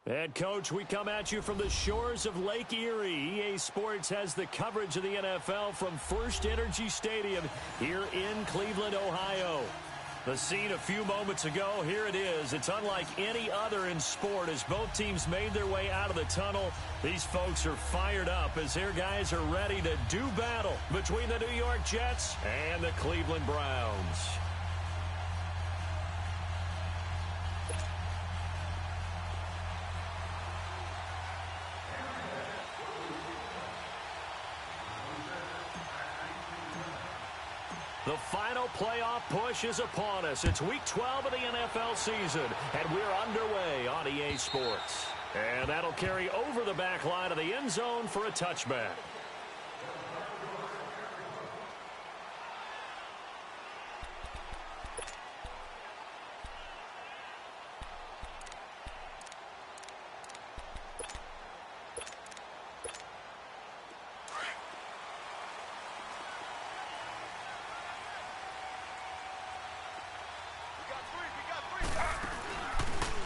And, Coach, we come at you from the shores of Lake Erie. EA Sports has the coverage of the NFL from First Energy Stadium here in Cleveland, Ohio. The scene a few moments ago, here it is. It's unlike any other in sport as both teams made their way out of the tunnel. These folks are fired up as their guys are ready to do battle between the New York Jets and the Cleveland Browns. The final playoff push is upon us. It's Week 12 of the NFL season, and we're underway on EA Sports. And that'll carry over the back line of the end zone for a touchback.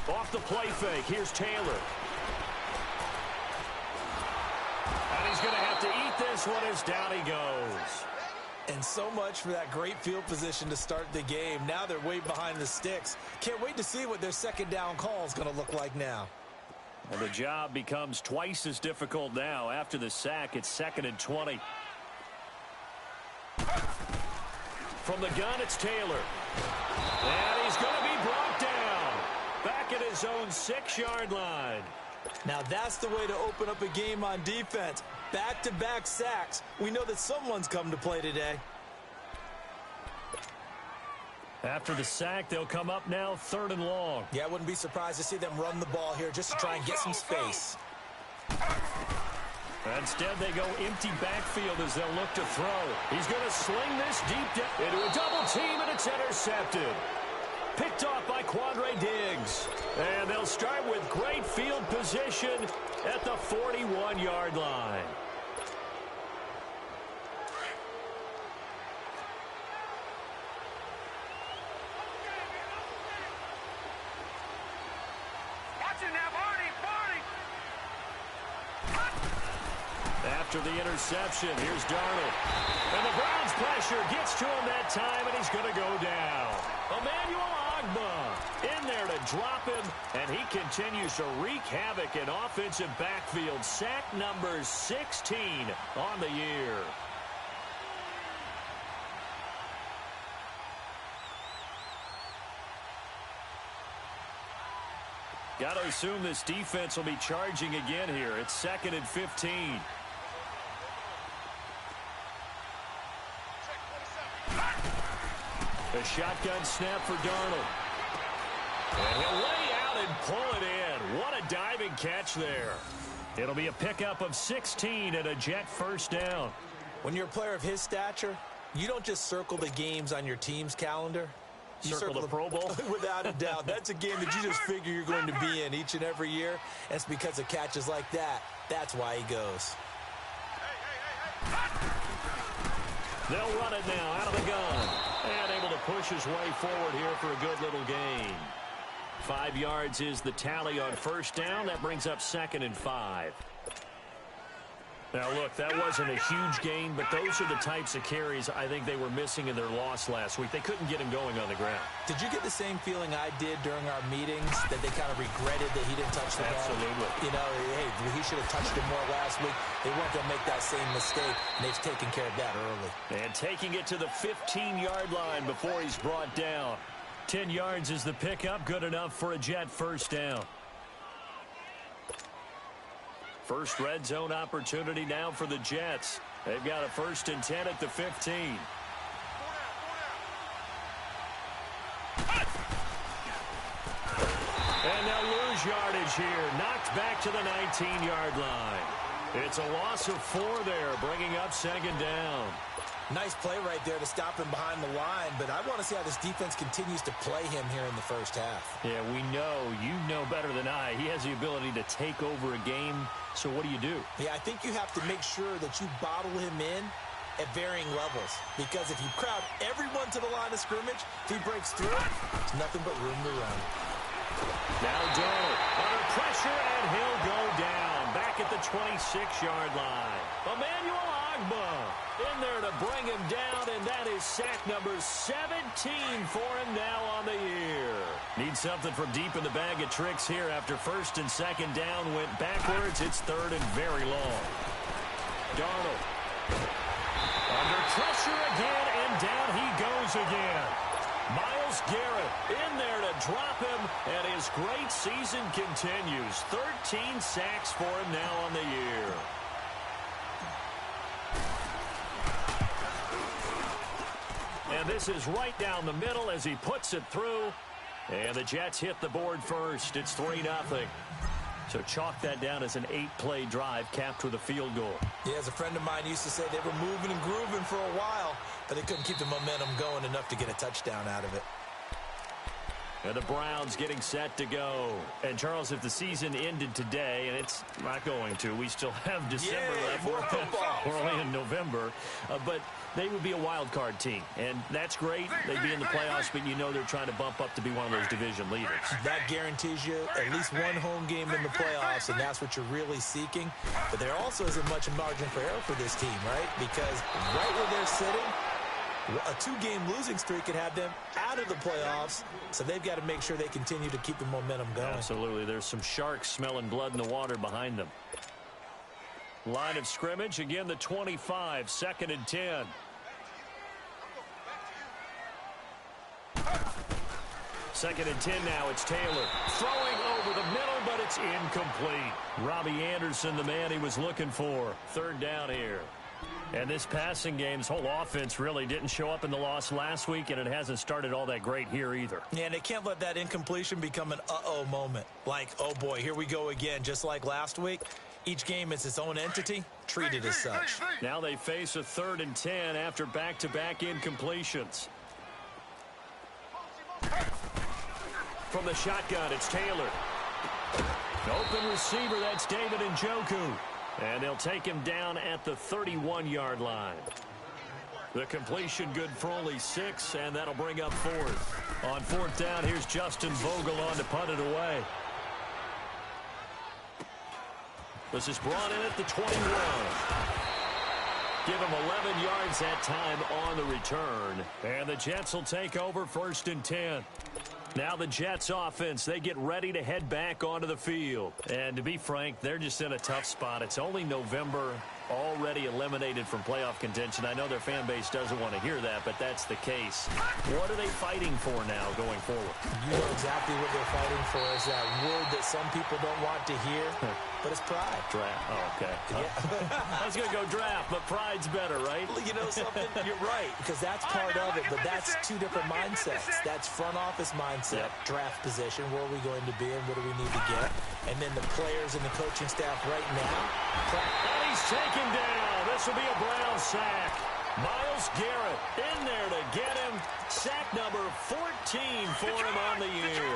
Off the play fake, here's Taylor. And he's going to have to eat this one as down he goes. And so much for that great field position to start the game. Now they're way behind the sticks. Can't wait to see what their second down call is going to look like now. And the job becomes twice as difficult now. After the sack, it's 2nd and 20. From the gun, it's Taylor. And he's going to be brought down. Back at his own 6-yard line. Now that's the way to open up a game on defense. Back-to-back sacks. We know that someone's come to play today. After the sack, they'll come up now 3rd and long. Yeah, I wouldn't be surprised to see them run the ball here just to try and get some space. Instead, they go empty backfield as they'll look to throw. He's going to sling this deep down into a double team, and it's intercepted. Picked off by Quandre Diggs. And they'll start with great field position at the 41-yard line. After the interception, here's Darnold. And the Browns pressure gets to him that time, and he's going to go down. Emmanuel Ogbah in there to drop him, and he continues to wreak havoc in offensive backfield. Sack number 16 on the year. Got to assume this defense will be charging again here. It's 2nd and 15. A shotgun snap for Darnold. And he'll lay out and pull it in. What a diving catch there. It'll be a pickup of 16 and a Jet first down. When you're a player of his stature, you don't just circle the games on your team's calendar. You circle the Pro Bowl? Without a doubt. That's a game that you just figure you're going to be in each and every year. And it's because of catches like that. That's why he goes. They'll run it now out of the gun. And able to push his way forward here for a good little gain. 5 yards is the tally on first down. That brings up 2nd and 5. Now, look, that wasn't a huge gain, but those are the types of carries I think they were missing in their loss last week. They couldn't get him going on the ground. Did you get the same feeling I did during our meetings, that they kind of regretted that he didn't touch the ball? Absolutely. You know, hey, he should have touched it more last week. They weren't going to make that same mistake, and they've taken care of that early. And taking it to the 15-yard line before he's brought down. 10 yards is the pickup, good enough for a Jet first down. First red zone opportunity now for the Jets. They've got a 1st and 10 at the 15. And they'll lose yardage here. Knocked back to the 19-yard line. It's a loss of 4 there, bringing up 2nd down. Nice play right there to stop him behind the line, but I want to see how this defense continues to play him here in the first half. Yeah, we know. You know better than I. He has the ability to take over a game, so what do? Yeah, I think you have to make sure that you bottle him in at varying levels, because if you crowd everyone to the line of scrimmage, if he breaks through, there's nothing but room to run. Now Darnold under pressure, 26-yard line. Emmanuel Agba in there to bring him down, and that is sack number 17 for him now on the year. Need something from deep in the bag of tricks here after first and second down went backwards. It's third and very long. Darnold under pressure again, and down he goes again. Myles Garrett in there to drop him, and his great season continues. 13 sacks for him now on the year. And this is right down the middle as he puts it through. And the Jets hit the board first. It's 3-0. So chalk that down as an 8-play drive capped with a field goal. Yeah, as a friend of mine used to say, they were moving and grooving for a while, but they couldn't keep the momentum going enough to get a touchdown out of it. And the Browns getting set to go. And, Charles, if the season ended today, and it's not going to, we still have December left. More football. We're only in November. But they would be a wild card team. And that's great. They'd be in the playoffs, but you know they're trying to bump up to be one of those division leaders. That guarantees you at least one home game in the playoffs, and that's what you're really seeking. But there also isn't much margin for error for this team, right? Because right where they're sitting, a 2-game losing streak could have them out of the playoffs, so they've got to make sure they continue to keep the momentum going. Absolutely. There's some sharks smelling blood in the water behind them. Line of scrimmage, again the 25, 2nd and 10. Second and 10 now. It's Taylor throwing over the middle, but it's incomplete. Robbie Anderson, the man he was looking for. 3rd down here. And this passing game's whole offense really didn't show up in the loss last week, and it hasn't started all that great here either. Yeah, and they can't let that incompletion become an uh-oh moment. Like, oh boy, here we go again, just like last week. Each game is its own entity, treated as such. Now they face a 3rd and 10 after back-to-back incompletions. From the shotgun, it's Taylor. Open receiver, that's David Njoku. And they'll take him down at the 31-yard line. The completion good for only 6, and that'll bring up 4th. On 4th down, here's Justin Vogel on to punt it away. This is brought in at the 21. Give him 11 yards that time on the return. And the Jets will take over 1st and 10. Now the Jets offense, they get ready to head back onto the field. And to be frank, they're just in a tough spot. It's only November, already eliminated from playoff contention. I know their fan base doesn't want to hear that, but that's the case. What are they fighting for now going forward? You know exactly what they're fighting for. Is that word that some people don't want to hear, but it's pride. Draft. Oh, okay. Yeah. I was going to go draft, but pride's better, right? Well, you know something? You're right, because that's part of it, but that's 2 different mindsets. That's front office mindset, draft position, where are we going to be and what do we need to get? And then the players and the coaching staff right now. And he's taken down. This will be a Brown sack. Myles Garrett in there to get him. Sack number 14 for him on the year.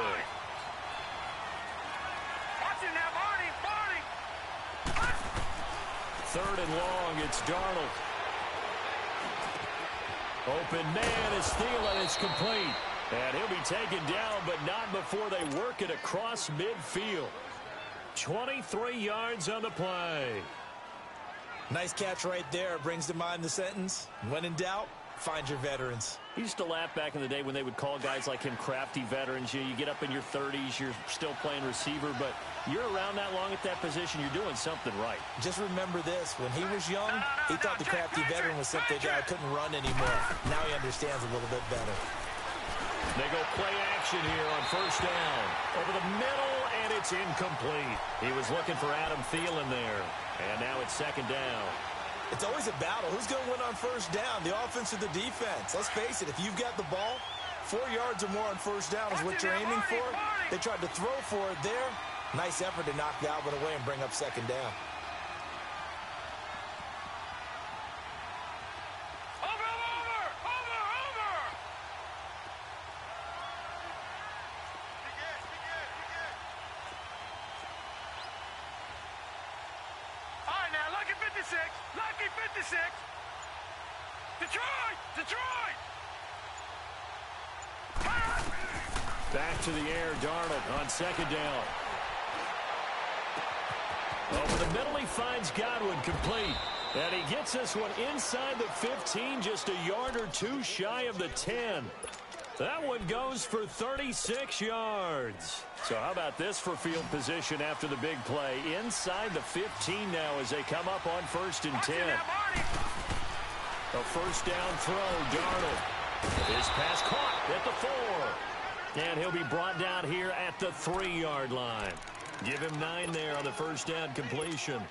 Third and long, it's Darnold. Open man is Thielen. It's complete. And he'll be taken down, but not before they work it across midfield. 23 yards on the play. Nice catch right there. Brings to mind the sentence, when in doubt, find your veterans. He used to laugh back in the day when they would call guys like him crafty veterans. You get up in your 30s, you're still playing receiver, but you're around that long at that position, you're doing something right. Just remember this. When he was young, he thought the crafty veteran was simply a guy who couldn't run anymore. Now he understands a little bit better. They go play action here on 1st down. Over the middle, and it's incomplete. He was looking for Adam Thielen there. And now it's 2nd down. It's always a battle. Who's going to win on 1st down, the offense or the defense? Let's face it, if you've got the ball, 4 yards or more on 1st down is what you're aiming for. They tried to throw for it there. Nice effort to knock the outlet away and bring up 2nd down. Lucky 56. Detroit. Back to the air, Darnold on 2nd down. Over the middle, he finds Godwin, complete. And he gets this one inside the 15, just a yard or two shy of the 10. That one goes for 36 yards. So how about this for field position after the big play? Inside the 15 now as they come up on 1st and 10. A first down throw, Darnold. His pass caught at the 4. And he'll be brought down here at the 3-yard line. Give him 9 there on the first down completion.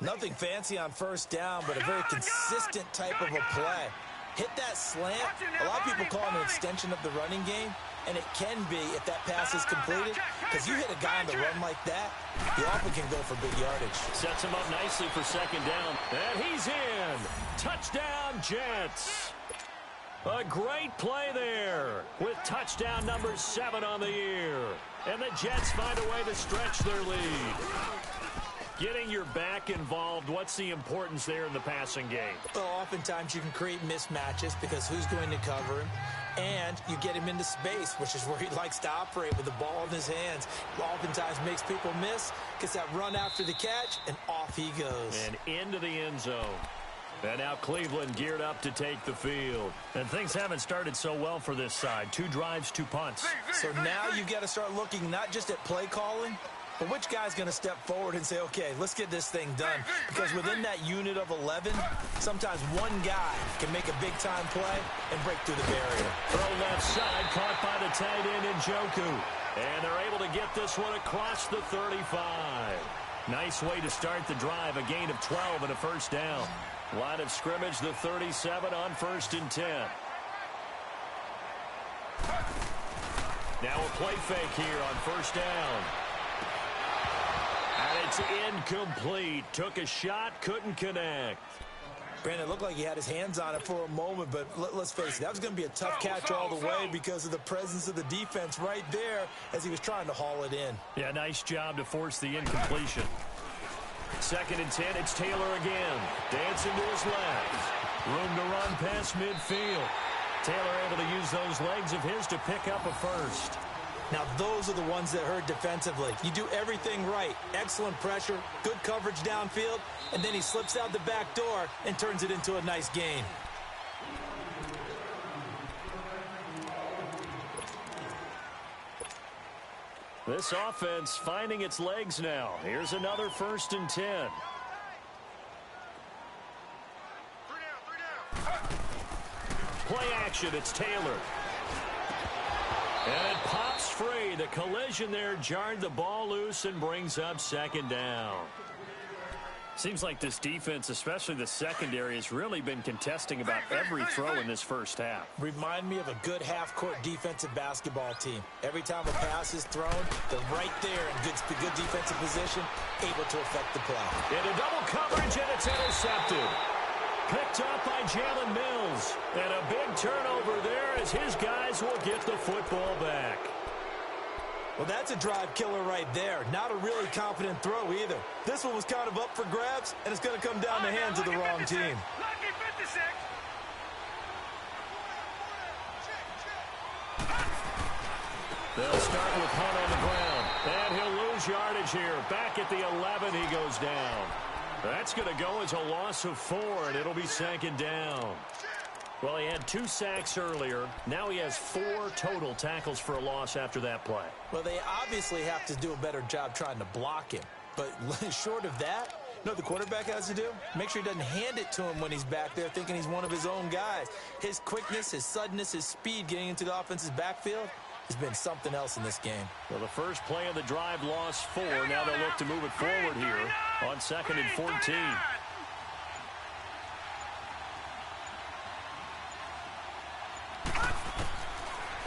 Nothing fancy on first down, but a very consistent type of a play. Hit that slant. A lot of people call it an extension of the running game, and it can be if that pass is completed, because you hit a guy on the run like that, you often can go for big yardage. Sets him up nicely for 2nd down, and he's in. Touchdown, Jets. A great play there with touchdown number 7 on the year. And the Jets find a way to stretch their lead. Getting your back involved, what's the importance there in the passing game? Well, oftentimes you can create mismatches because who's going to cover him? And you get him into space, which is where he likes to operate with the ball in his hands. Oftentimes makes people miss, gets that run after the catch, and off he goes. And into the end zone. And now Cleveland geared up to take the field. And things haven't started so well for this side. 2 drives, 2 punts. So now you've got to start looking not just at play calling, but which guy's going to step forward and say, okay, let's get this thing done? Because within that unit of 11, sometimes one guy can make a big-time play and break through the barrier. Throw left side, caught by the tight end Njoku. And they're able to get this one across the 35. Nice way to start the drive, a gain of 12 and a first down. Line of scrimmage, the 37 on 1st and 10. Now a play fake here on 1st down. And it's incomplete. Took a shot, couldn't connect. Brandon, it looked like he had his hands on it for a moment, but let's face it, that was going to be a tough catch all the way because of the presence of the defense right there as he was trying to haul it in. Yeah, nice job to force the incompletion. 2nd and 10, it's Taylor again. Dancing to his left. Room to run past midfield. Taylor able to use those legs of his to pick up a first. Now, those are the ones that hurt defensively. You do everything right. Excellent pressure, good coverage downfield, and then he slips out the back door and turns it into a nice gain. This offense finding its legs now. Here's another 1st and 10. Play action, it's Taylor. And it pops free. The collision there jarred the ball loose and brings up 2nd down. Seems like this defense, especially the secondary, has really been contesting about every throw in this first half. Remind me of a good half-court defensive basketball team. Every time a pass is thrown, they're right there in good defensive position, able to affect the play. Into double coverage, and it's intercepted. Picked up by Jalen Mills. And a big turnover there as his guys will get the football back. Well, that's a drive killer right there. Not a really confident throw either. This one was kind of up for grabs, and it's going to come down the hands of the wrong team. Lucky 56. They'll start with Hunt on the ground. And he'll lose yardage here. Back at the 11, he goes down. That's going to go as a loss of 4, and it'll be 2nd down. Well, he had 2 sacks earlier. Now he has 4 total tackles for a loss after that play. Well, they obviously have to do a better job trying to block him. But short of that, you know what the quarterback has to do? Make sure he doesn't hand it to him when he's back there thinking he's one of his own guys. His quickness, his suddenness, his speed getting into the offense's backfield has been something else in this game. Well, the first play of the drive lost 4. Now they'll look to move it forward here on 2nd and 14.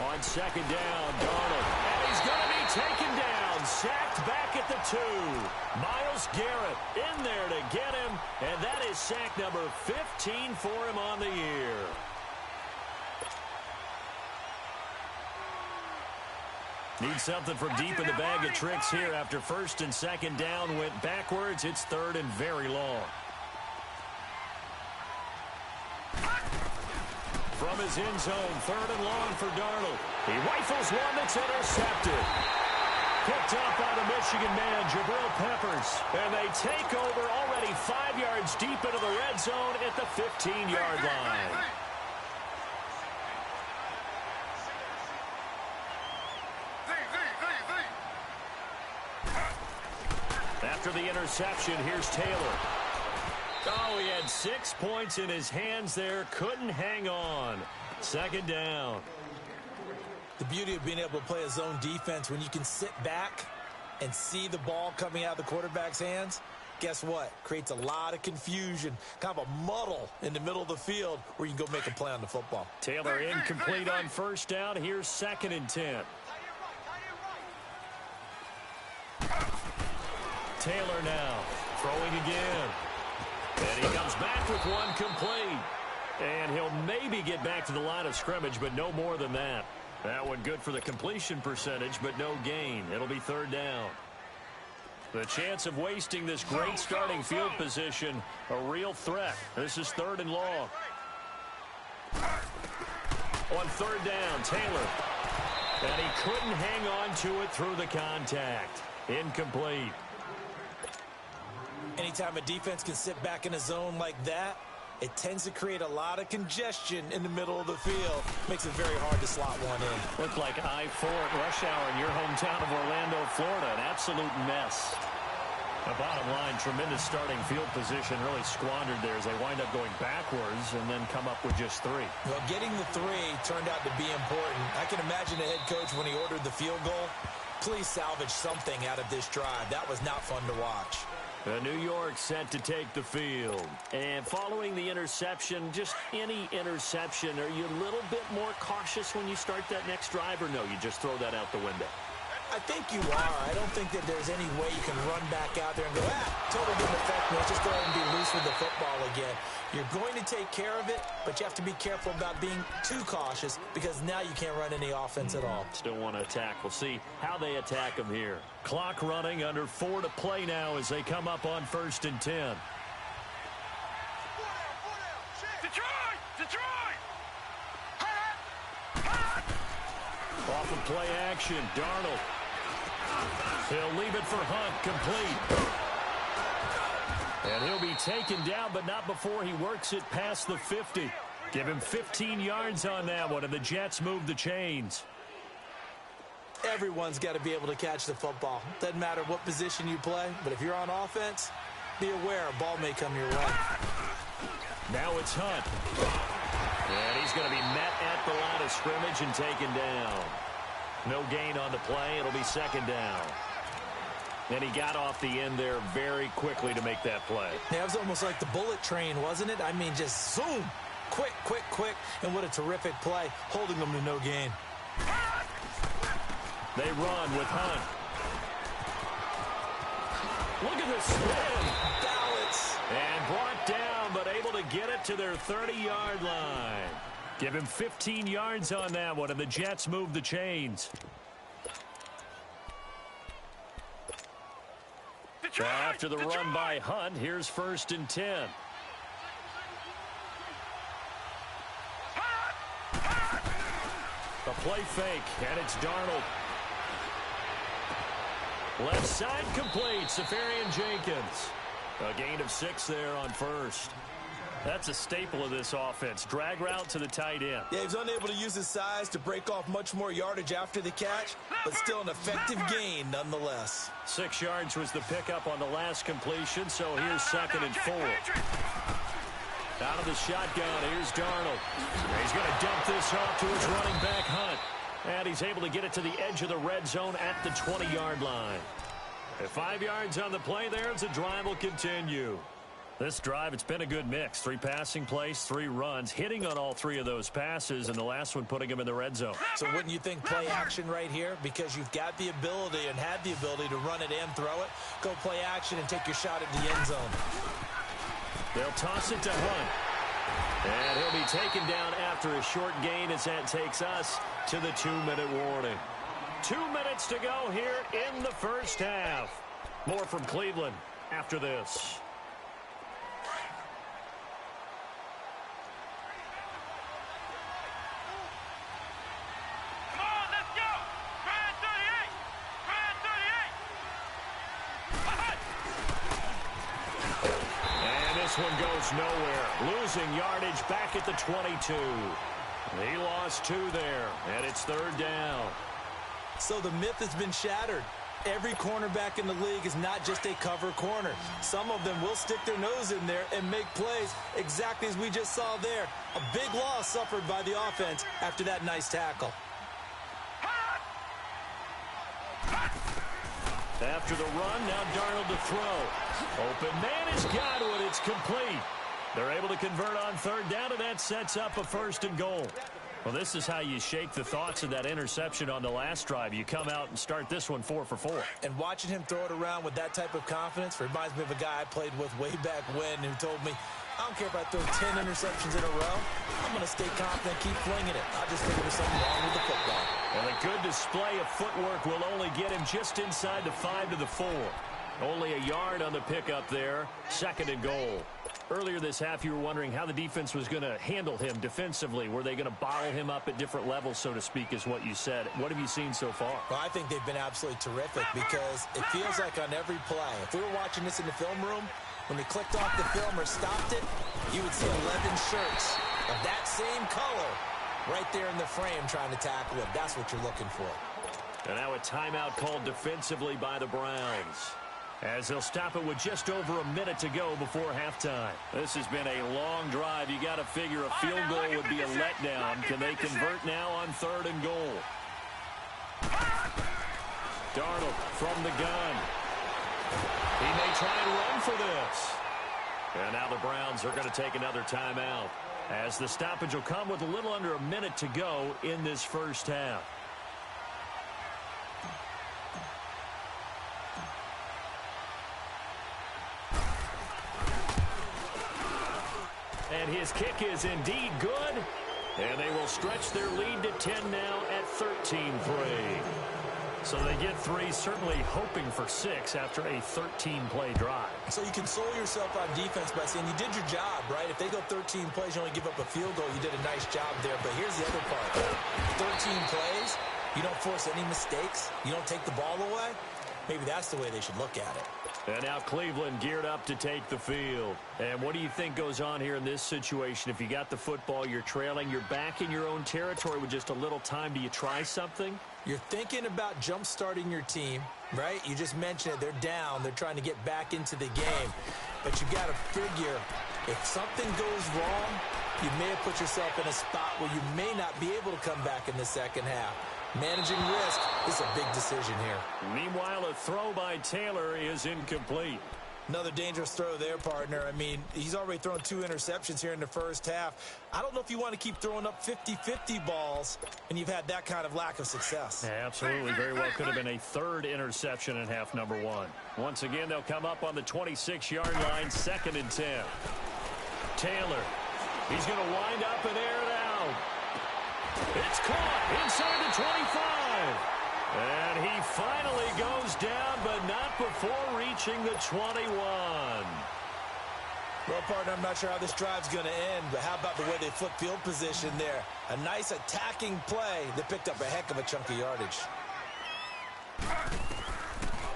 On 2nd down, Darnold. And he's going to be taken down. Sacked back at the 2. Myles Garrett in there to get him. And that is sack number 15 for him on the year. Need something from deep in the bag of tricks here after 1st and 2nd down went backwards. It's 3rd and very long. From his end zone, 3rd and long for Darnold. He rifles one that's intercepted. Picked up by the Michigan man, Jabril Peppers. And they take over already 5 yards deep into the red zone at the 15-yard line. After the interception, here's Taylor. Oh, he had 6 points in his hands there. Couldn't hang on. Second down. The beauty of being able to play a zone defense when you can sit back and see the ball coming out of the quarterback's hands, guess what? Creates a lot of confusion, kind of a muddle in the middle of the field where you can go make a play on the football. Taylor incomplete on first down. Here's 2nd and 10. Taylor now throwing again. And he comes back with one complete. And he'll maybe get back to the line of scrimmage, but no more than that. That one good for the completion percentage, but no gain. It'll be 3rd down. The chance of wasting this great starting field position, a real threat. This is 3rd and long. On 3rd down, Taylor. And he couldn't hang on to it through the contact. Incomplete. Anytime a defense can sit back in a zone like that, it tends to create a lot of congestion in the middle of the field. Makes it very hard to slot one in. Looked like I-4 at rush hour in your hometown of Orlando, Florida. An absolute mess. The bottom line, tremendous starting field position really squandered there as they wind up going backwards and then come up with just 3. Well, getting the 3 turned out to be important. I can imagine the head coach when he ordered the field goal. Please salvage something out of this drive. That was not fun to watch. New York set to take the field. And following the interception, just any interception, are you a little bit more cautious when you start that next drive, or no, you just throw that out the window? I think you are. I don't think that there's any way you can run back out there and go, totally didn't affect me. Let's just go ahead and be loose with the football again. You're going to take care of it, but you have to be careful about being too cautious because now you can't run any offense at all. Still want to attack. We'll see how they attack them here. Clock running, under 4 to play now as they come up on 1st and 10. Detroit! Detroit! Off of play action, Darnold. He'll leave it for Hunt, complete. And he'll be taken down, but not before he works it past the 50. Give him 15 yards on that one, and the Jets move the chains. Everyone's got to be able to catch the football. Doesn't matter what position you play, but if you're on offense, be aware a ball may come your way. Now it's Hunt. And he's going to be met at the line of scrimmage and taken down. No gain on the play. It'll be 2nd down. And he got off the end there very quickly to make that play. Yeah, it was almost like the bullet train, wasn't it? I mean, just zoom. Quick, quick, quick. And what a terrific play, holding them to no gain. They run with Hunt. Look at this spin. Balance. And brought down, but able to get it to their 30-yard line. Give him 15 yards on that one, and the Jets move the chains. Detroit! After the run by Hunt, here's 1st and 10. A play fake, and it's Darnold. Left side complete, Safarian Jenkins. A gain of 6 there on 1st. That's a staple of this offense. Drag route to the tight end. Yeah, he was unable to use his size to break off much more yardage after the catch, but still an effective gain nonetheless. 6 yards was the pickup on the last completion, so here's 2nd and 4. Out of the shotgun, here's Darnold. He's going to dump this off to his running back, Hunt. And he's able to get it to the edge of the red zone at the 20-yard line. At 5 yards on the play there, the drive will continue. This drive, it's been a good mix. 3 passing plays, 3 runs, hitting on all 3 of those passes, and the last one putting him in the red zone. So wouldn't you think play action right here? Because you've got the ability and had the ability to run it and throw it. Go play action and take your shot at the end zone. They'll toss it to Hunt. And he'll be taken down after a short gain as that takes us to the 2-minute warning. 2 minutes to go here in the first half. More from Cleveland after this. Come on, let's go! Grand 38! Grand 38! this one goes nowhere. Losing yardage back at the 22. He lost 2 there, and it's 3rd down. So the myth has been shattered. Every cornerback in the league is not just a cover corner. Some of them will stick their nose in there and make plays exactly as we just saw there. A big loss suffered by the offense after that nice tackle. After the run, now Darnold to throw. Open man has got it. It's complete. They're able to convert on 3rd down, and that sets up a 1st and goal. Well, this is how you shake the thoughts of that interception on the last drive. You come out and start this one 4 for 4. And watching him throw it around with that type of confidence reminds me of a guy I played with way back when who told me, I don't care if I throw 10 interceptions in a row. I'm going to stay confident, keep flinging it. I just think there's something wrong with the football. And a good display of footwork will only get him just inside the 5 to the 4. Only a yard on the pickup there. 2nd and goal. Earlier this half, you were wondering how the defense was going to handle him defensively. Were they going to bottle him up at different levels, so to speak, is what you said. What have you seen so far? Well, I think they've been absolutely terrific because it feels like on every play, if we were watching this in the film room, when they clicked off the film or stopped it, you would see 11 shirts of that same color right there in the frame trying to tackle him. That's what you're looking for. And now a timeout called defensively by the Browns, as they'll stop it with just over a minute to go before halftime. This has been a long drive. You got to figure a field goal would be a letdown. Can they convert now on 3rd and goal? Darnold from the gun. He may try and run for this. And now the Browns are going to take another timeout, as the stoppage will come with a little under a minute to go in this 1st half. And his kick is indeed good. And they will stretch their lead to 10 now at 13-3. So they get 3, certainly hoping for 6 after a 13-play drive. So you console yourself on defense by saying you did your job, right? If they go 13 plays, you only give up a field goal, you did a nice job there. But here's the other part. 13 plays, you don't force any mistakes, you don't take the ball away. Maybe that's the way they should look at it. And now Cleveland geared up to take the field. And what do you think goes on here in this situation? If you got the football, you're trailing, you're back in your own territory with just a little time. Do you try something? You're thinking about jump-starting your team, right? You just mentioned it. They're down. They're trying to get back into the game. But you've got to figure, if something goes wrong, you may have put yourself in a spot where you may not be able to come back in the 2nd half. Managing risk is a big decision here. Meanwhile, a throw by Taylor is incomplete. Another dangerous throw there, partner. I mean, he's already thrown 2 interceptions here in the 1st half. I don't know if you want to keep throwing up 50-50 balls, and you've had that kind of lack of success. Yeah, absolutely. Very well could have been a 3rd interception in half number 1. Once again, they'll come up on the 26-yard line, 2nd and 10. Taylor, he's going to wind up and air it out. It's caught inside the 25. And he finally goes down, but not before reaching the 21. Well, partner, I'm not sure how this drive's going to end, but how about the way they flip field position there? A nice attacking play that picked up a heck of a chunk of yardage.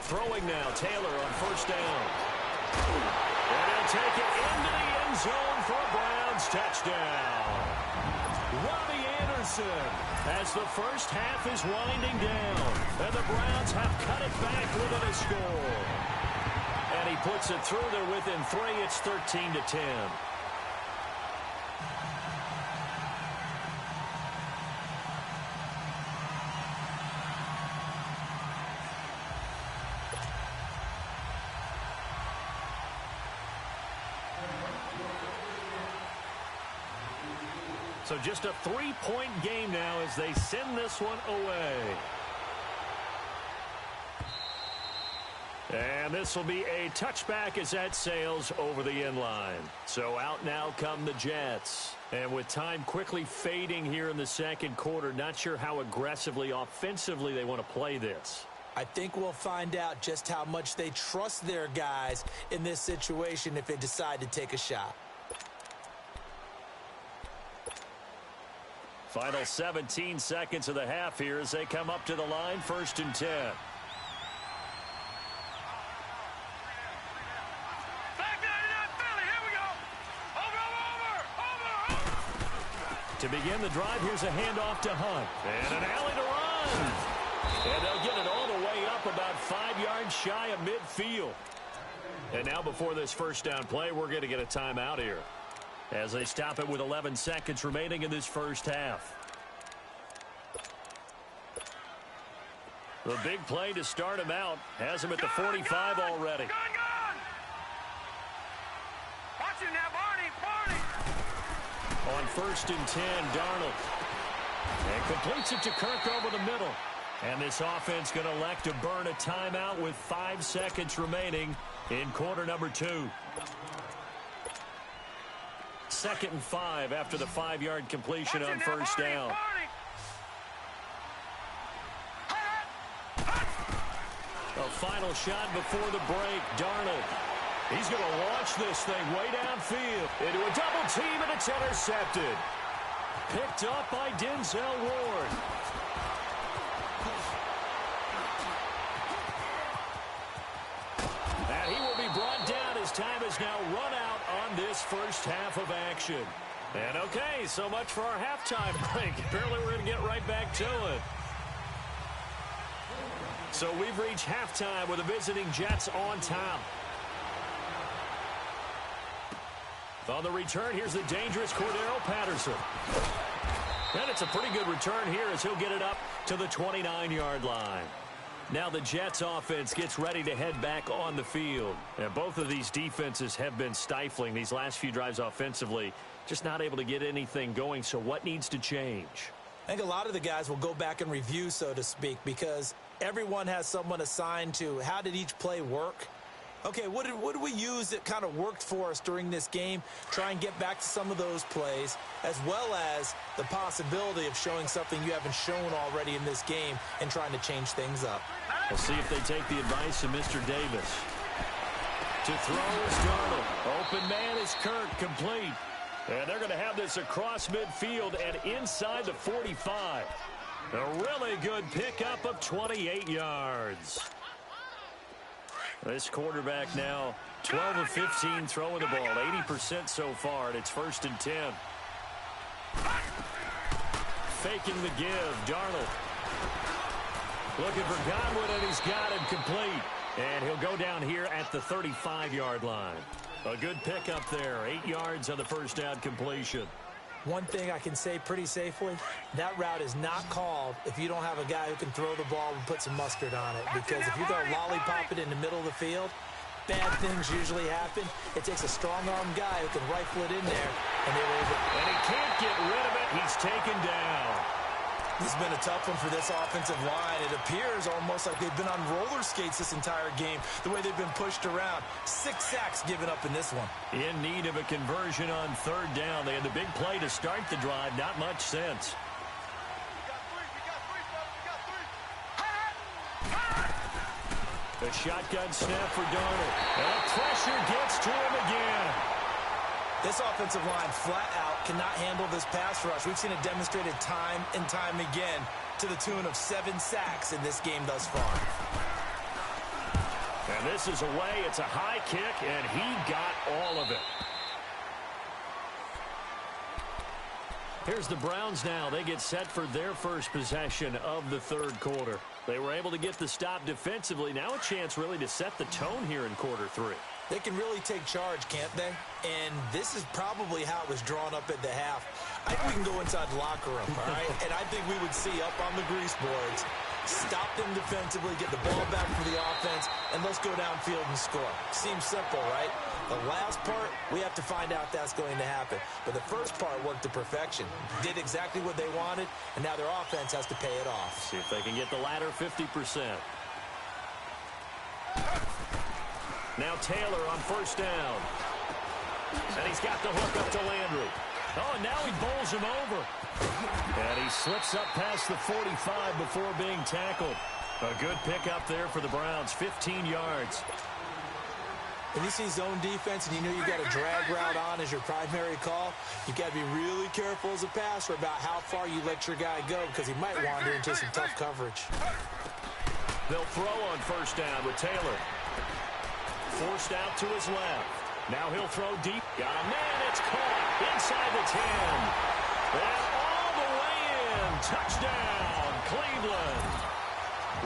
Throwing now, Taylor on 1st down. And he'll take it into the end zone for a Browns touchdown. Robbie Anderson, as the 1st half is winding down, and the Browns have cut it back within a score. And he puts it through there within 3. It's 13-10. So just a 3-point game now as they send this one away. And this will be a touchback as that sails over the end line. So out now come the Jets. And with time quickly fading here in the 2nd quarter, not sure how aggressively, offensively they want to play this. I think we'll find out just how much they trust their guys in this situation if they decide to take a shot. Final 17 seconds of the half here as they come up to the line, 1st and 10. Back there, Philly, here we go. To begin the drive, here's a handoff to Hunt. And an alley to run. And they'll get it all the way up about 5 yards shy of midfield. And now before this first down play, we're going to get a timeout here as they stop it with 11 seconds remaining in this first half. The big play to start him out has him at the 45 already. Gun! Watch it now, Barney! On 1st and 10, Darnold. And completes it to Kirk over the middle. And this offense going to elect to burn a timeout with 5 seconds remaining in quarter number 2. 2nd and 5 after the 5-yard completion on first down. A final shot before the break. Darnold. He's going to launch this thing way downfield into a double team, and it's intercepted. Picked up by Denzel Ward. And he will be brought down as time has now run out on this first half of action. And okay, so much for our halftime break. Apparently we're going to get right back to it. So we've reached halftime with the visiting Jets on top. On the return, here's the dangerous Cordero Patterson. And it's a pretty good return here as he'll get it up to the 29-yard line. Now the Jets offense gets ready to head back on the field. And both of these defenses have been stifling these last few drives offensively. Just not able to get anything going. So what needs to change? I think a lot of the guys will go back and review, so to speak, because everyone has someone assigned to how did each play work. Okay, what did we use that kind of worked for us during this game? Try and get back to some of those plays, as well as the possibility of showing something you haven't shown already in this game and trying to change things up. We'll see if they take the advice of Mr. Davis. To throw is Darnold. Open man is Kirk, complete. And they're going to have this across midfield and inside the 45. A really good pickup of 28 yards. This quarterback now 12 of 15 throwing the ball, 80% so far, and it's 1st and 10. Faking the give, Darnold. Looking for Godwin, and he's got him complete. And he'll go down here at the 35-yard line. A good pickup there, 8 yards on the first down completion. One thing I can say pretty safely, that route is not called if you don't have a guy who can throw the ball and put some mustard on it. Because if you're going to lollipop it in the middle of the field, bad things usually happen. It takes a strong-arm guy who can rifle it in there. And he can't get rid of it. He's taken down. This has been a tough one for this offensive line. It appears almost like they've been on roller skates this entire game, the way they've been pushed around. 6 sacks given up in this one. In need of a conversion on 3rd down. They had the big play to start the drive. Not much sense. The shotgun snap for Darnold. And the pressure gets to him again. This offensive line flat out cannot handle this pass rush. We've seen it demonstrated time and time again to the tune of 7 sacks in this game thus far. And this is away. It's a high kick, and he got all of it. Here's the Browns now. They get set for their first possession of the 3rd quarter. They were able to get the stop defensively. Now a chance really to set the tone here in quarter 3. They can really take charge, can't they? And this is probably how it was drawn up at the half. I think we can go inside the locker room, all right? And I think we would see up on the grease boards, stop them defensively, get the ball back for the offense, and let's go downfield and score. Seems simple, right? The last part, we have to find out that's going to happen. But the first part worked to perfection. Did exactly what they wanted, and now their offense has to pay it off. See if they can get the latter 50%. Now Taylor on 1st down. And he's got the hook up to Landry. Oh, and now he bowls him over. And he slips up past the 45 before being tackled. A good pickup there for the Browns, 15 yards. When you see zone defense and you know you've got a drag route on as your primary call, you've got to be really careful as a passer about how far you let your guy go because he might wander into some tough coverage. They'll throw on 1st down with Taylor. Forced out to his left. Now he'll throw deep. Got a man. It's caught inside the 10. And all the way in. Touchdown, Cleveland.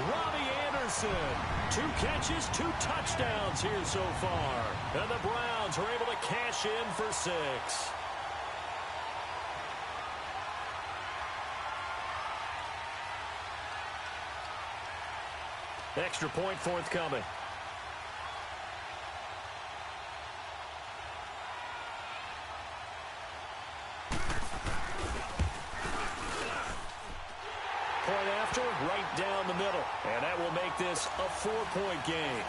Robbie Anderson. 2 catches, 2 touchdowns here so far. And the Browns are able to cash in for 6. Extra point forthcoming. Point after, right down the middle. And that will make this a 4-point game.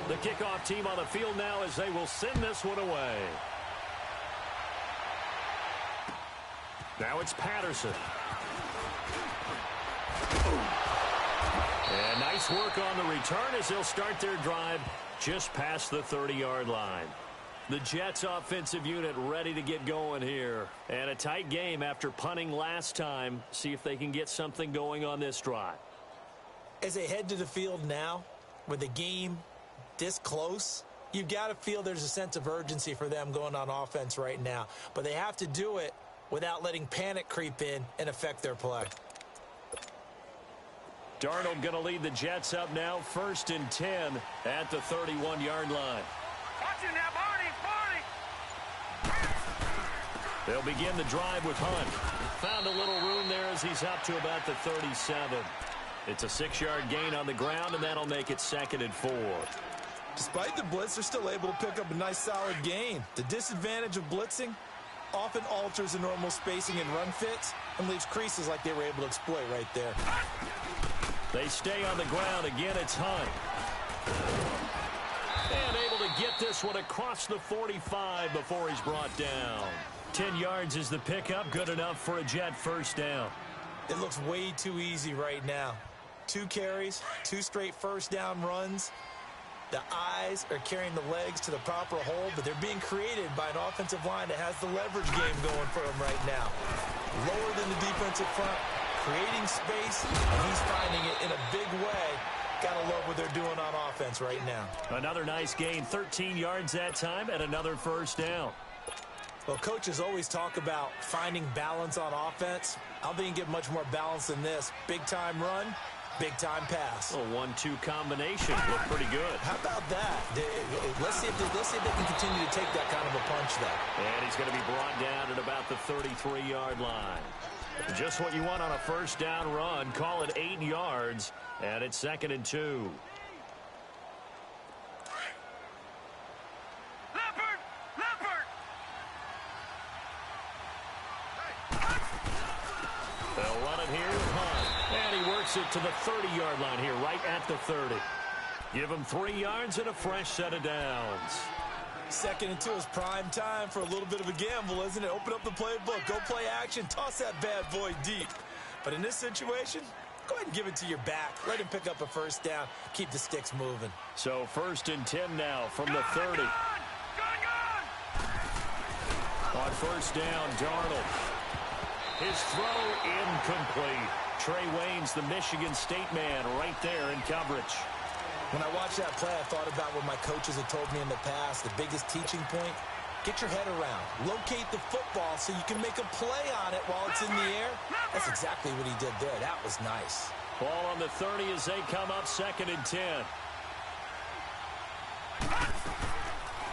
The kickoff team on the field now as they will send this one away. Now it's Patterson. And nice work on the return as they'll start their drive just past the 30-yard line. The Jets offensive unit ready to get going here. And a tight game after punting last time. See if they can get something going on this drive. As they head to the field now, with the game this close, you've got to feel there's a sense of urgency for them going on offense right now. But they have to do it without letting panic creep in and affect their play. Darnold going to lead the Jets up now, 1st and 10 at the 31-yard line. Watching that, Barney. They'll begin the drive with Hunt. Found a little room there as he's up to about the 37. It's a 6-yard gain on the ground, and that'll make it 2nd and 4. Despite the blitz, they're still able to pick up a nice solid gain. The disadvantage of blitzing often alters the normal spacing and run fits and leaves creases like they were able to exploit right there. They stay on the ground. Again, it's Hunt. And able to get this one across the 45 before he's brought down. 10 yards is the pickup. Good enough for a Jet first down. It looks way too easy right now. 2 carries, 2 straight first down runs. The eyes are carrying the legs to the proper hole, but they're being created by an offensive line that has the leverage game going for them right now. Lower than the defensive front, creating space, and he's finding it in a big way. Gotta love what they're doing on offense right now. Another nice gain, 13 yards that time, and another first down. Well, coaches always talk about finding balance on offense. I don't think you can get much more balance than this. Big-time run, big-time pass. A 1-2 combination. Looked pretty good. How about that? Let's see if they can continue to take that kind of a punch, though. And he's going to be brought down at about the 33-yard line. Just what you want on a first down run. Call it 8 yards, and it's 2nd and 2. They'll run it here with Hunt. And he works it to the 30-yard line here, right at the 30. Give him 3 yards and a fresh set of downs. 2nd and 2 is prime time for a little bit of a gamble, isn't it? Open up the playbook, go play action, toss that bad boy deep. But in this situation, go ahead and give it to your back. Let him pick up a first down. Keep the sticks moving. So 1st and 10 now from the 30. Gone! On first down, Darnold. His throw incomplete. Trey Waynes, the Michigan State man, right there in coverage. When I watched that play, I thought about what my coaches had told me in the past. The biggest teaching point, get your head around. Locate the football so you can make a play on it while it's in the air. That's exactly what he did there. That was nice. Ball on the 30 as they come up 2nd and 10.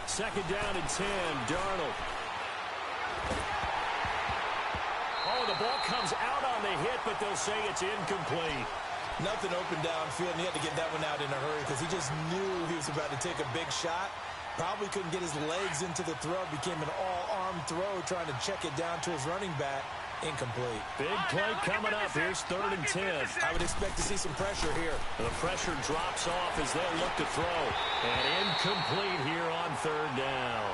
2nd down and 10, Darnold. Oh, the ball comes out on the hit, but they'll say it's incomplete. Nothing open downfield, and he had to get that one out in a hurry because he just knew he was about to take a big shot. Probably couldn't get his legs into the throw. Became an all-arm throw trying to check it down to his running back. Incomplete. Big play coming up. Here's 3rd and 10. I would expect to see some pressure here. The pressure drops off as they'll look to throw. And incomplete here on 3rd down.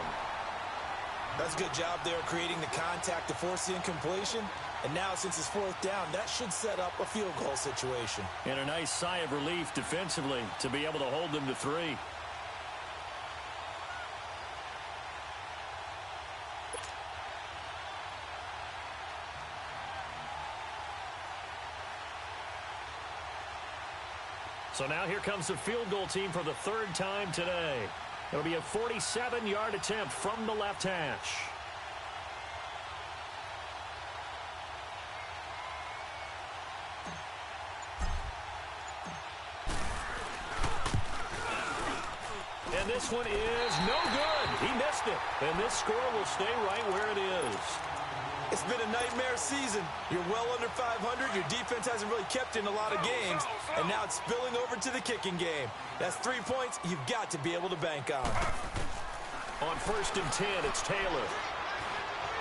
That's a good job there creating the contact to force the incompletion. And now, since it's 4th down, that should set up a field goal situation. And a nice sigh of relief defensively to be able to hold them to 3. So now here comes the field goal team for the third time today. It'll be a 47-yard attempt from the left hash. And this one is no good. He missed it. And this score will stay right where it is. It's been a nightmare season. You're well under 500. Your defense hasn't really kept in a lot of games. And now it's spilling over to the kicking game. That's 3 points you've got to be able to bank on. On 1st and 10, it's Taylor.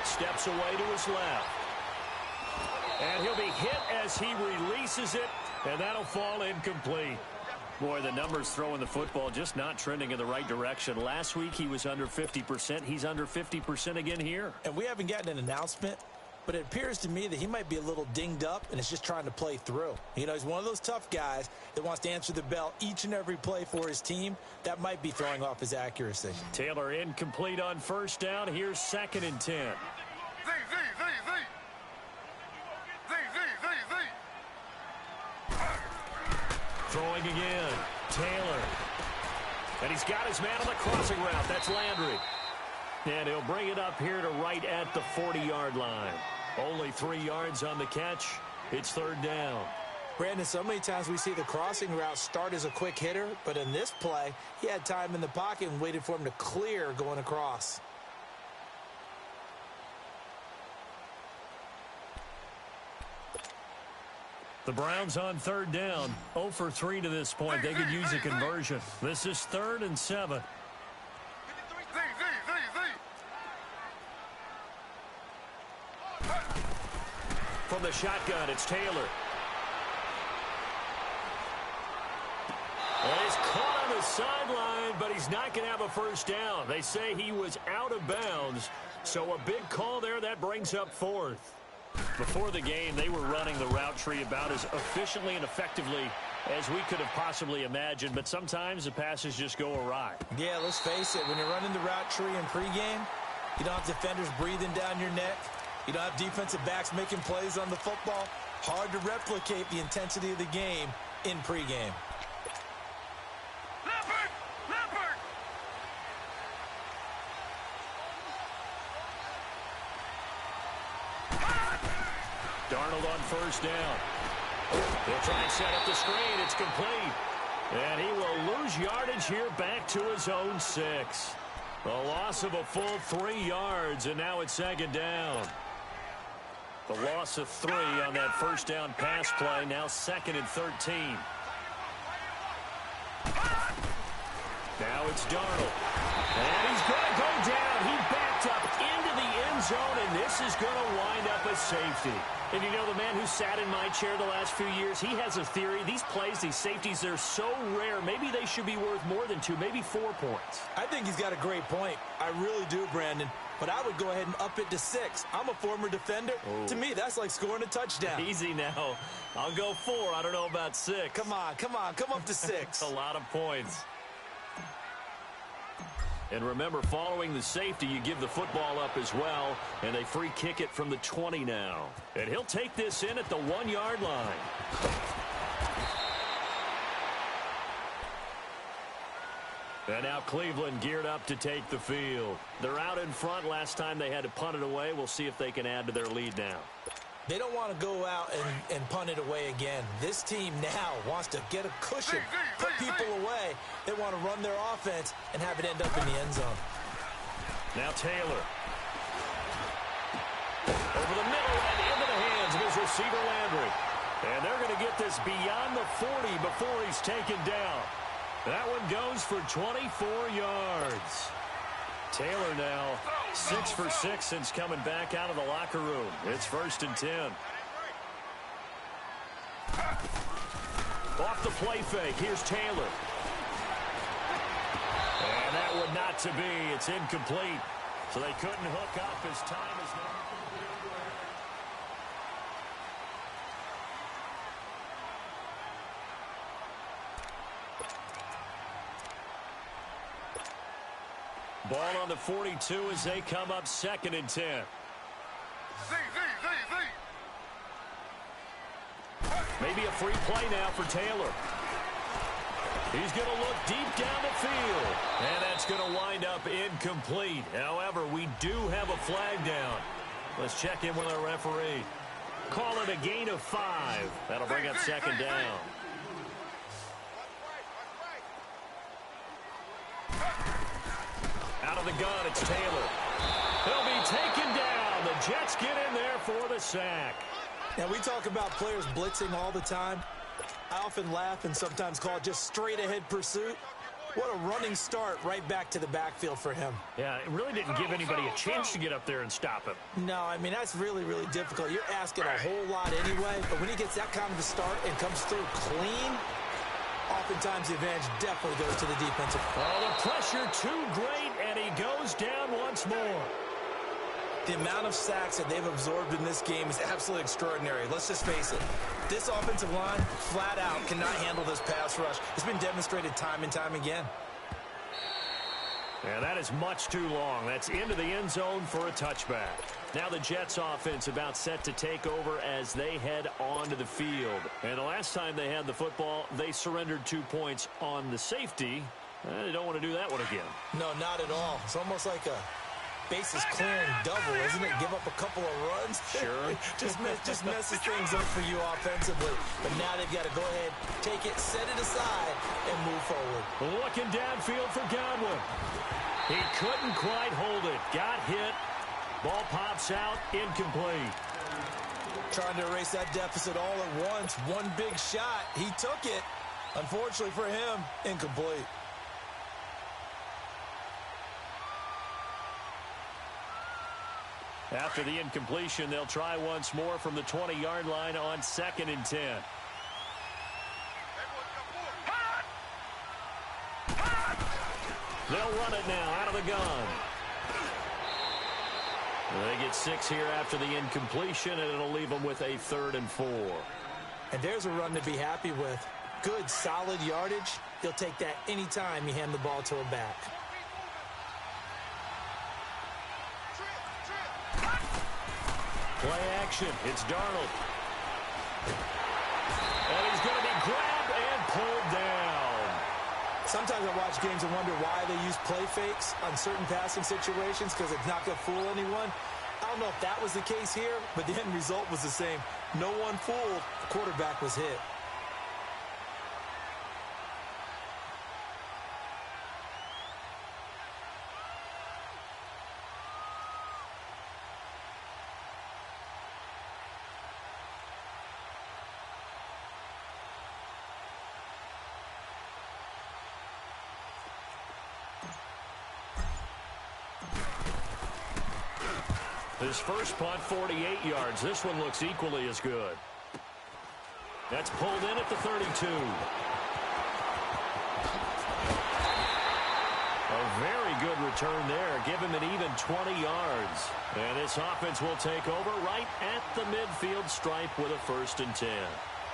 Steps away to his left. And he'll be hit as he releases it. And that'll fall incomplete. Boy, the numbers throwing the football just not trending in the right direction. Last week, he was under 50%. He's under 50% again here. And we haven't gotten an announcement, but it appears to me that he might be a little dinged up and is just trying to play through. You know, he's one of those tough guys that wants to answer the bell each and every play for his team. That might be throwing off his accuracy. Taylor incomplete on 1st down. Here's 2nd and 10. Throwing again, Taylor. And he's got his man on the crossing route. That's Landry. And he'll bring it up here to right at the 40-yard line. Only 3 yards on the catch. It's 3rd down. Brandon, so many times we see the crossing route start as a quick hitter, but in this play, he had time in the pocket and waited for him to clear going across. The Browns on 3rd down. 0 for 3 to this point. They could use a conversion. This is 3rd and 7. From the shotgun, it's Taylor. And he's caught on the sideline, but he's not going to have a 1st down. They say he was out of bounds, so a big call there. That brings up 4th. Before the game, they were running the route tree about as efficiently and effectively as we could have possibly imagined, but sometimes the passes just go awry. Yeah, let's face it, when you're running the route tree in pregame, you don't have defenders breathing down your neck. You don't have defensive backs making plays on the football. Hard to replicate the intensity of the game in pregame. Darnold on 1st down. He'll try and set up the screen. It's complete. And he will lose yardage here back to his own 6. A loss of a full 3 yards, and now it's 2nd down. The loss of 3 on that 1st down pass play. Now 2nd and 13. Now it's Darnold. And he's going to go down. He backed up into the end zone, and this is going to wind up a safety. And you know, the man who sat in my chair the last few years, he has a theory. These plays, these safeties, they're so rare. Maybe they should be worth more than 2, maybe 4 points. I think he's got a great point. I really do, Brandon. But I would go ahead and up it to 6. I'm a former defender. Oh. To me, that's like scoring a touchdown. Easy now. I'll go 4. I don't know about 6. Come on. Come up to 6. A lot of points. And remember, following the safety, you give the football up as well, and they free kick it from the 20 now. And he'll take this in at the 1-yard line. And now Cleveland geared up to take the field. They're out in front. Last time they had to punt it away. We'll see if they can add to their lead now. They don't want to go out and punt it away again. This team now wants to get a cushion, put people away. They want to run their offense and have it end up in the end zone. Now Taylor. Over the middle and into the hands of his receiver Landry. And they're going to get this beyond the 40 before he's taken down. That one goes for 24 yards. Taylor now 6 for 6 since coming back out of the locker room. It's 1st and 10. Off the play fake. Here's Taylor. And that one not to be. It's incomplete. So they couldn't hook up as time is now. Ball on the 42 as they come up 2nd and 10. Maybe a free play now for Taylor. He's going to look deep down the field. And that's going to wind up incomplete. However, we do have a flag down. Let's check in with our referee. Call it a gain of 5. That'll bring up second down. Out of the gun, it's Taylor. He'll be taken down. The Jets get in there for the sack. Now, we talk about players blitzing all the time. I often laugh and sometimes call it just straight-ahead pursuit. What a running start right back to the backfield for him. Yeah, it really didn't give anybody a chance to get up there and stop him. No, I mean, that's really, really difficult. You're asking a whole lot anyway, but when he gets that kind of a start and comes through clean, oftentimes the advantage definitely goes to the defensive. Oh, the pressure too great, and he goes down once more. The amount of sacks that they've absorbed in this game is absolutely extraordinary. Let's just face it. This offensive line, flat out, cannot handle this pass rush. It's been demonstrated time and time again. Yeah, that is much too long. That's into the end zone for a touchback. Now the Jets offense about set to take over as they head onto the field. And the last time they had the football, they surrendered 2 points on the safety. They don't want to do that one again. No, not at all. It's almost like a bases clearing double, isn't it? Give up a couple of runs. Sure. just messes things up for you offensively. But now they've got to go ahead, take it, set it aside, and move forward. Looking downfield for Godwin. He couldn't quite hold it. Got hit. Ball pops out. Incomplete. Trying to erase that deficit all at once. One big shot. He took it. Unfortunately for him, incomplete. After the incompletion, they'll try once more from the 20-yard line on 2nd and 10. They'll run it now out of the gun. They get 6 here after the incompletion, and it'll leave them with a 3rd and 4. And there's a run to be happy with. Good, solid yardage. He'll take that anytime you hand the ball to a back. Play action. It's Darnold. And he's going to be grabbed and pulled down. Sometimes I watch games and wonder why they use play fakes on certain passing situations because it's not going to fool anyone. I don't know if that was the case here, but the end result was the same. No one fooled. The quarterback was hit. His first punt, 48 yards. This one looks equally as good. That's pulled in at the 32. A very good return there. Give him an even 20 yards. And this offense will take over right at the midfield stripe with a 1st and 10.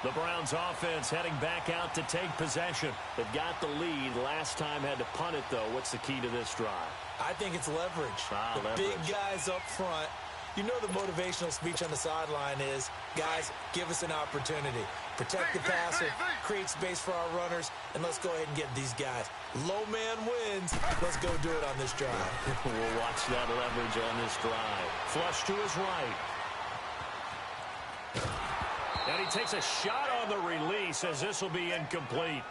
The Browns offense heading back out to take possession. They've got the lead. Last time had to punt it, though. What's the key to this drive? I think it's leverage. The big guys up front. You know the motivational speech on the sideline is, guys, give us an opportunity. Protect the passer, create space for our runners, and let's go ahead and get these guys. Low man wins. Let's go do it on this drive. We'll watch that leverage on this drive. Flush to his right. And he takes a shot on the release as this will be incomplete.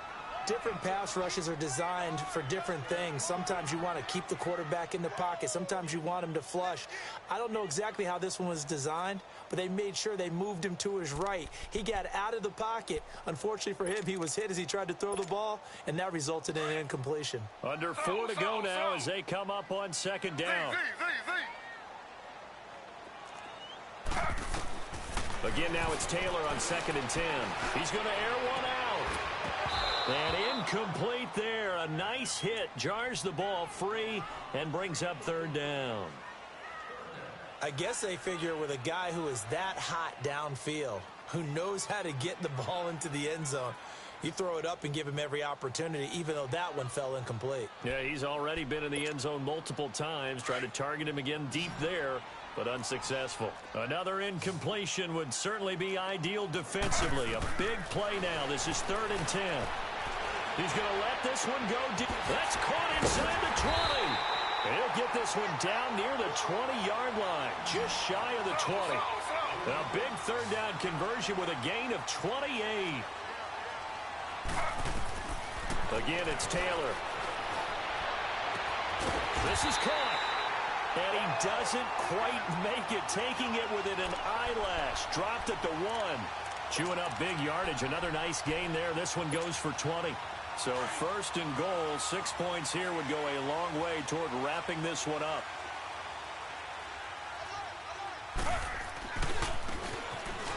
Different pass rushes are designed for different things. Sometimes you want to keep the quarterback in the pocket. Sometimes you want him to flush. I don't know exactly how this one was designed, but they made sure they moved him to his right. He got out of the pocket. Unfortunately for him, he was hit as he tried to throw the ball, and that resulted in an incompletion. Under 4 to go now as they come up on 2nd down. Again, now it's Taylor on 2nd and 10. He's going to air one out. And incomplete there. A nice hit. Jars the ball free and brings up 3rd down. I guess they figure with a guy who is that hot downfield, who knows how to get the ball into the end zone, you throw it up and give him every opportunity, even though that one fell incomplete. Yeah, he's already been in the end zone multiple times. Tried to target him again deep there, but unsuccessful. Another incompletion would certainly be ideal defensively. A big play now. This is 3rd and 10. He's going to let this one go deep. That's caught inside the 20. And he'll get this one down near the 20-yard line, just shy of the 20. A big third down conversion with a gain of 28. Again, it's Taylor. This is caught. And he doesn't quite make it, taking it within an eyelash. Dropped at the 1. Chewing up big yardage. Another nice gain there. This one goes for 20. So first and goal, 6 points here would go a long way toward wrapping this one up.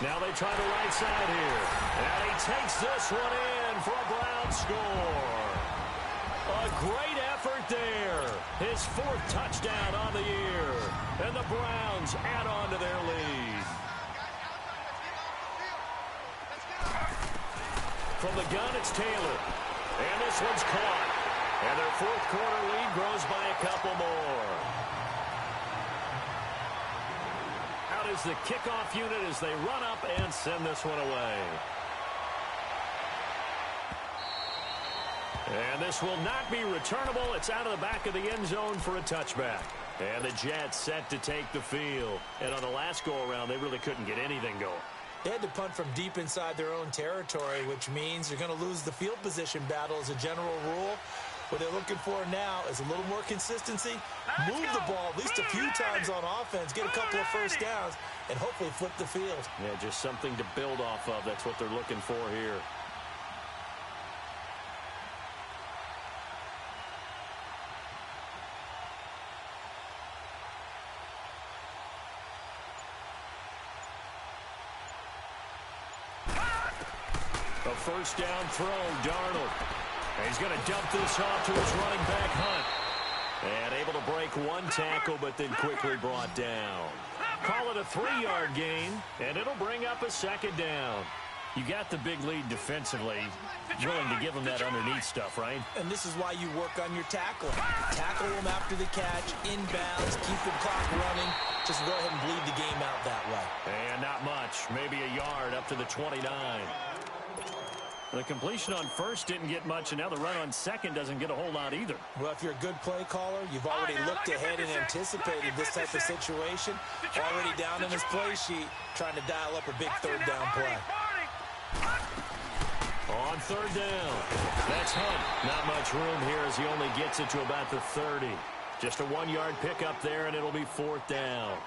Now they try the right side here. And he takes this one in for a Brown score. A great effort there. His 4th touchdown on the year. And the Browns add on to their lead. From the gun, it's Taylor. And this one's caught. And their 4th quarter lead grows by a couple more. Out is the kickoff unit as they run up and send this one away. And this will not be returnable. It's out of the back of the end zone for a touchback. And the Jets set to take the field. And on the last go-around, they really couldn't get anything going. They had to punt from deep inside their own territory, which means you're going to lose the field position battle as a general rule. What they're looking for now is a little more consistency, move the ball at least a few times on offense, get a couple of first downs, and hopefully flip the field. Yeah, just something to build off of. That's what they're looking for here. A first down throw, Darnold. And he's going to dump this off to his running back, Hunt. And able to break one tackle, but then quickly brought down. Call it a 3-yard gain, and it'll bring up a second down. You got the big lead defensively. Willing to give them that underneath stuff, right? And this is why you work on your tackling. Tackle them after the catch, inbounds, keep the clock running. Just go ahead and bleed the game out that way. And not much. Maybe a yard up to the 29. The completion on first didn't get much, and now the run on second doesn't get a whole lot either. Well, if you're a good play caller, you've already looked ahead and anticipated this type of situation. Already down in his play sheet, trying to dial up a big third down play. On third down, that's Hunt. Not much room here as he only gets it to about the 30. Just a 1-yard pickup there, and it'll be 4th down.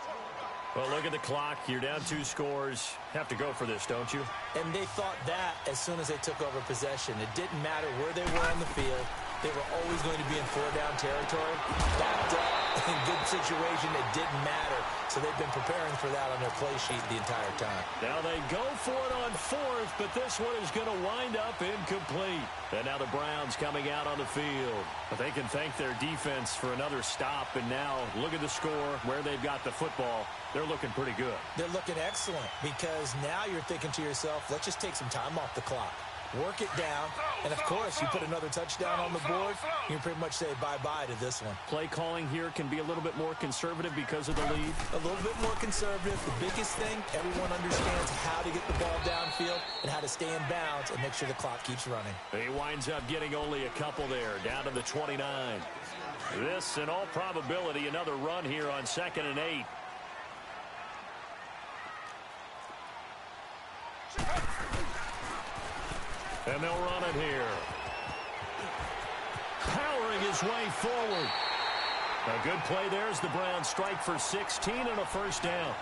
Well, look at the clock. You're down 2 scores. Have to go for this, don't you? And they thought that as soon as they took over possession. It didn't matter where they were on the field. They were always going to be in 4-down territory. Backed up in good situation. It didn't matter. So they've been preparing for that on their play sheet the entire time. Now they go for it on 4th, but this one is going to wind up incomplete. And now the Browns coming out on the field. But they can thank their defense for another stop. And now look at the score, where they've got the football. They're looking pretty good. They're looking excellent because now you're thinking to yourself, let's just take some time off the clock. Work it down, and of course, you put another touchdown on the board, you can pretty much say bye-bye to this one. Play calling here can be a little bit more conservative because of the lead. A little bit more conservative. The biggest thing, everyone understands how to get the ball downfield and how to stay in bounds and make sure the clock keeps running. He winds up getting only a couple there, down to the 29. This, in all probability, another run here on 2nd and 8. And they'll run it here. Powering his way forward. A good play there as the Browns strike for 16 and a first down.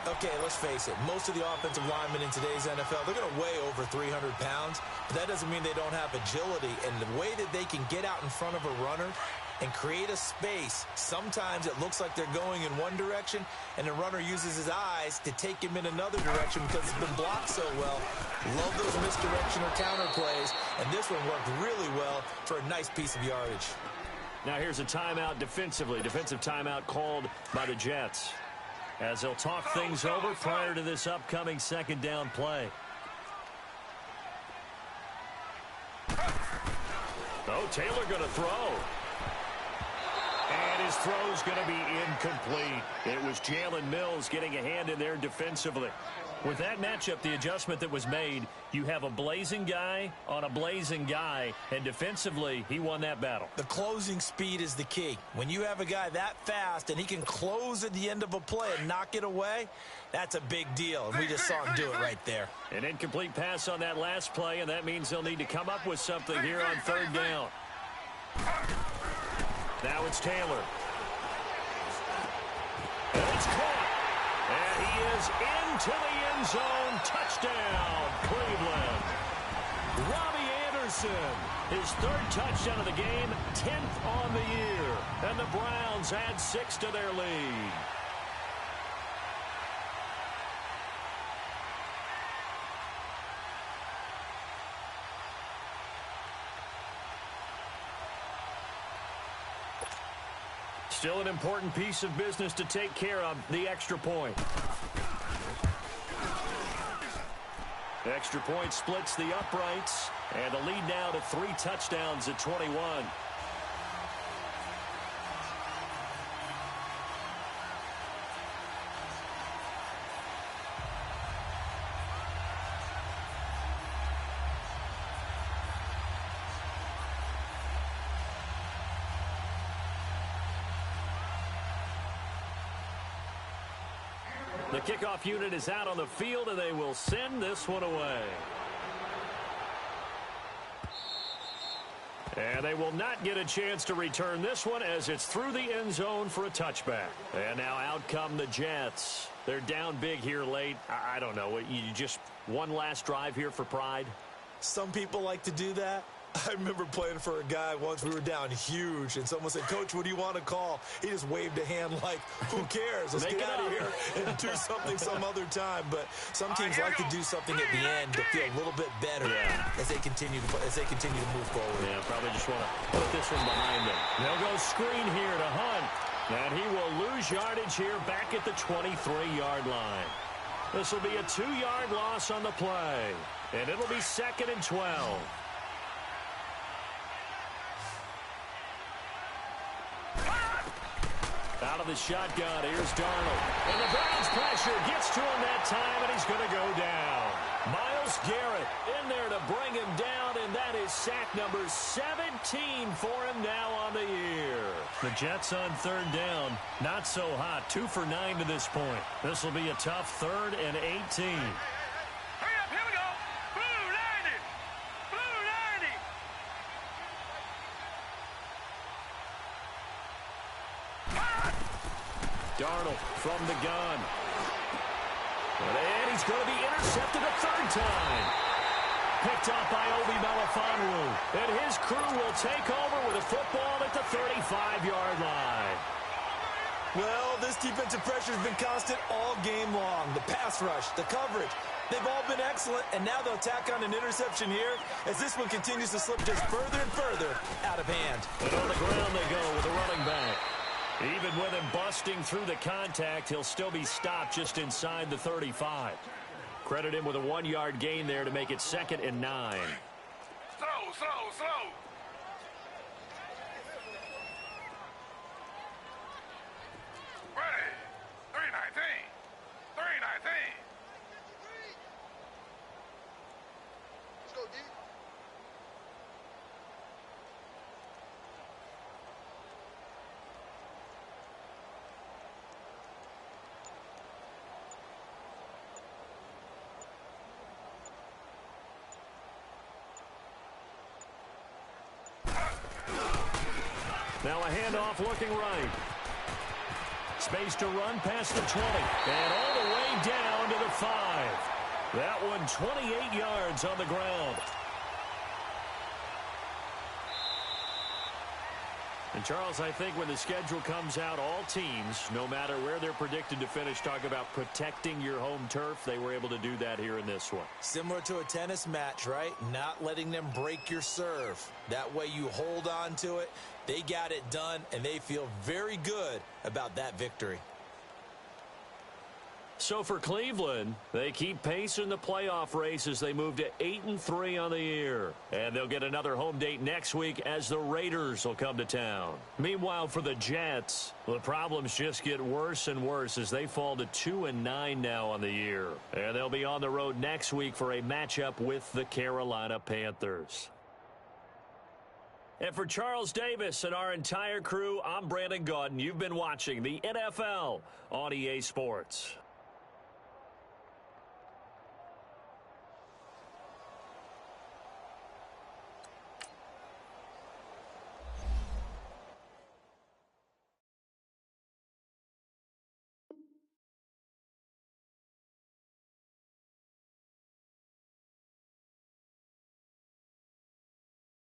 Okay, let's face it. Most of the offensive linemen in today's NFL, they're going to weigh over 300 pounds. But that doesn't mean they don't have agility. And the way that they can get out in front of a runner and create a space, sometimes it looks like they're going in one direction, and the runner uses his eyes to take him in another direction because it's been blocked so well. Love those misdirection or counter plays, and this one worked really well for a nice piece of yardage. Now here's a timeout defensively. Defensive timeout called by the Jets, as they'll talk things over prior to this upcoming 2nd down play. Oh, Taylor going to throw. And his throw's going to be incomplete. It was Jalen Mills getting a hand in there defensively. With that matchup, the adjustment that was made, you have a blazing guy on a blazing guy, and defensively, he won that battle. The closing speed is the key. When you have a guy that fast and he can close at the end of a play and knock it away, that's a big deal, and we just saw him do it right there. An incomplete pass on that last play, and that means they'll need to come up with something here on third down. Now it's Taylor. And it's caught. And he is into the end zone. Touchdown, Cleveland. Robbie Anderson, his third touchdown of the game, 10th on the year. And the Browns add 6 to their lead. Still an important piece of business to take care of, the extra point. The extra point splits the uprights, and the lead now to 3 touchdowns at 21. The kickoff unit is out on the field, and they will send this one away. And they will not get a chance to return this one as it's through the end zone for a touchback. And now out come the Jets. They're down big here late. I don't know. You just one last drive here for pride? Some people like to do that. I remember playing for a guy once. We were down huge, and someone said, "Coach, what do you want to call?" He just waved a hand like, who cares? Let's get out of here and do something some other time. But some teams like to do something at the end to feel a little bit better as they continue to move forward. Yeah, probably just want to put this one behind them. They'll go screen here to Hunt, and he will lose yardage here back at the 23-yard line. This will be a 2-yard loss on the play, and it'll be 2nd and 12. Out of the shotgun, here's Darnold. And the Browns pressure gets to him that time, and he's going to go down. Myles Garrett in there to bring him down, and that is sack number 17 for him now on the year. The Jets on third down, not so hot. 2 for 9 to this point. This will be a tough 3rd and 18. Hurry up, here we go. Blue 90. Blue 90. Darnold from the gun. And he's going to be intercepted a 3rd time. Picked up by Obi Melifonwu. And his crew will take over with a football at the 35-yard line. Well, this defensive pressure has been constant all game long. The pass rush, the coverage, they've all been excellent, and now they'll tack on an interception here as this one continues to slip just further and further out of hand. And on the ground they go with the running back. Even with him busting through the contact, he'll still be stopped just inside the 35. Credit him with a 1-yard gain there to make it 2nd and 9. Slow. Ready. 319. 319. Let's go, D. Now a handoff looking right. Space to run past the 20. And all the way down to the 5. That one 28 yards on the ground. And, Charles, I think when the schedule comes out, all teams, no matter where they're predicted to finish, talk about protecting your home turf. They were able to do that here in this one. Similar to a tennis match, right? Not letting them break your serve. That way you hold on to it. They got it done, and they feel very good about that victory. So for Cleveland, they keep pace in the playoff race as they move to 8-3 on the year. And they'll get another home date next week as the Raiders will come to town. Meanwhile, for the Jets, the problems just get worse and worse as they fall to 2-9 now on the year. And they'll be on the road next week for a matchup with the Carolina Panthers. And for Charles Davis and our entire crew, I'm Brandon Gaudin. You've been watching the NFL on EA Sports.